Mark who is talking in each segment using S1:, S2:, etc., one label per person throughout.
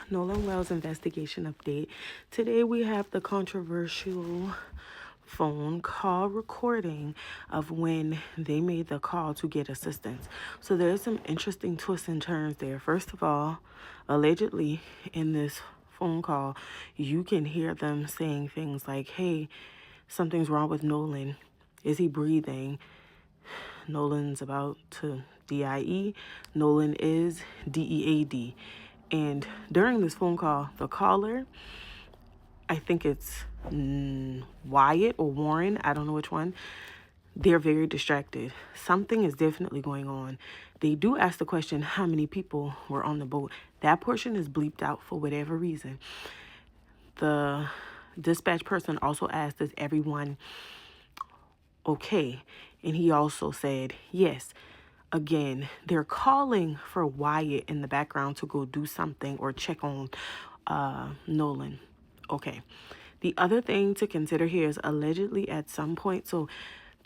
S1: Nolan Wells investigation update. Today we have the controversial phone call recording of when they made the call to get assistance. So there's some interesting twists and turns there. First of all, allegedly in this phone call, you can hear them saying things like, hey, something's wrong with Nolan. Is he breathing? Nolan's about to DIE. Nolan is DEAD. And during this phone call, the caller, I think it's Wyatt or Warren, I don't know which one, they're very distracted. Something is definitely going on. They do ask the question, how many people were on the boat? That portion is bleeped out for whatever reason. The dispatch person also asked, is everyone okay? And he also said, yes. Again, they're calling for Wyatt in the background to go do something or check on Nolan. Okay. The other thing to consider here is allegedly at some point, so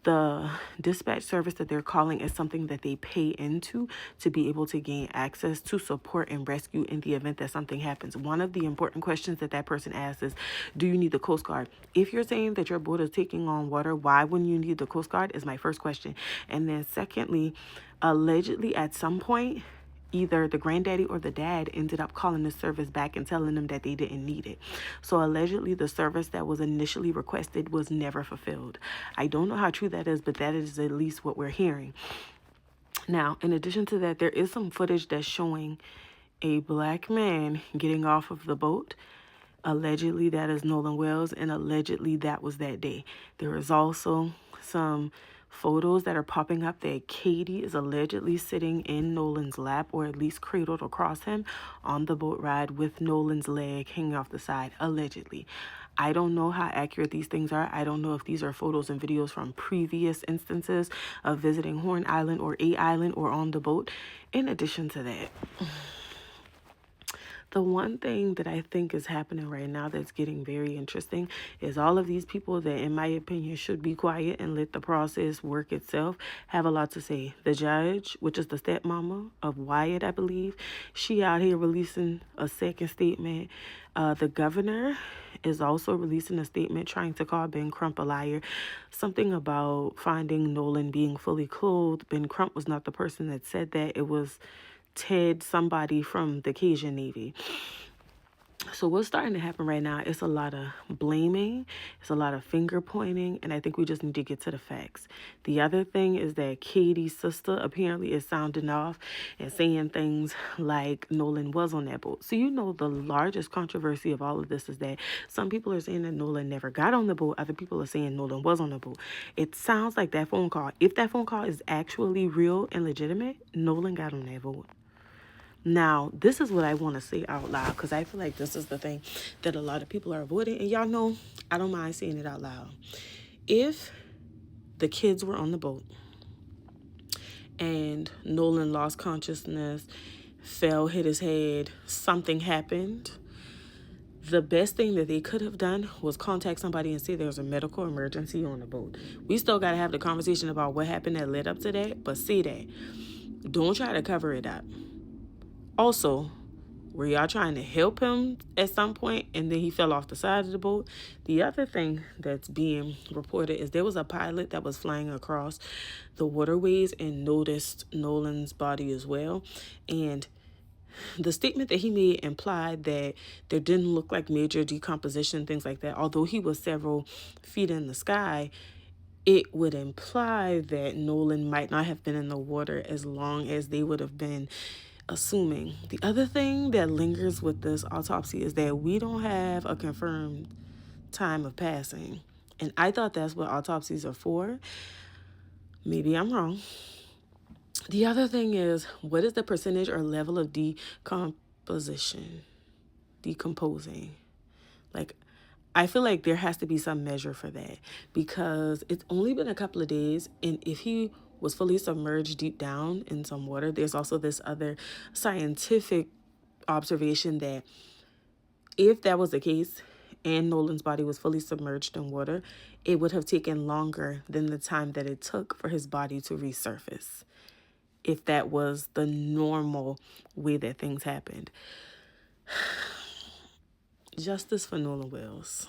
S1: the dispatch service that they're calling is something that they pay into to be able to gain access to support and rescue in the event that something happens. One of the important questions that person asks is, do you need the Coast Guard? If you're saying that your boat is taking on water, why wouldn't you need the Coast Guard is my first question. And then secondly, allegedly at some point, either the granddaddy or the dad ended up calling the service back and telling them that they didn't need it. So allegedly the service that was initially requested was never fulfilled. I don't know how true that is, but that is at least what we're hearing. Now, in addition to that, there is some footage that's showing a black man getting off of the boat. Allegedly that is Nolan Wells, and allegedly that was that day. There is also some photos that are popping up that Katie is allegedly sitting in Nolan's lap, or at least cradled across him on the boat ride with Nolan's leg hanging off the side, allegedly. I don't know how accurate these things are. I don't know if these are photos and videos from previous instances of visiting Horn Island or A Island or on the boat. In addition to that, the one thing that I think is happening right now that's getting very interesting is all of these people that, in my opinion, should be quiet and let the process work itself, have a lot to say. The judge, which is the stepmama of Wyatt, I believe, she out here releasing a second statement. The governor is also releasing a statement trying to call Ben Crump a liar. Something about finding Nolan being fully clothed. Ben Crump was not the person that said that. It was Ted, somebody from the Cajun Navy. So what's starting to happen right now is a lot of blaming, it's a lot of finger pointing, and I think we just need to get to the facts. The other thing is that Katie's sister apparently is sounding off and saying things like Nolan was on that boat. So you know the largest controversy of all of this is that some people are saying that Nolan never got on the boat, other people are saying Nolan was on the boat. It sounds like that phone call, if that phone call is actually real and legitimate, Nolan got on that boat. Now, this is what I want to say out loud, because I feel like this is the thing that a lot of people are avoiding. And y'all know I don't mind saying it out loud. If the kids were on the boat and Nolan lost consciousness, fell, hit his head, something happened, the best thing that they could have done was contact somebody and say there's a medical emergency on the boat. We still got to have the conversation about what happened that led up to that, but say that. Don't try to cover it up. Also, were y'all trying to help him at some point and then he fell off the side of the boat? The other thing that's being reported is there was a pilot that was flying across the waterways and noticed Nolan's body as well. And the statement that he made implied that there didn't look like major decomposition, things like that. Although he was several feet in the sky, it would imply that Nolan might not have been in the water as long as they would have been assuming. The other thing that lingers with this autopsy is that we don't have a confirmed time of passing. And I thought that's what autopsies are for. Maybe I'm wrong. The other thing is, what is the percentage or level of decomposing? Like, I feel like there has to be some measure for that, because it's only been a couple of days, and if he was fully submerged deep down in some water, there's also this other scientific observation that if that was the case and Nolan's body was fully submerged in water, it would have taken longer than the time that it took for his body to resurface, if that was the normal way that things happened. Justice for Nolan Wells.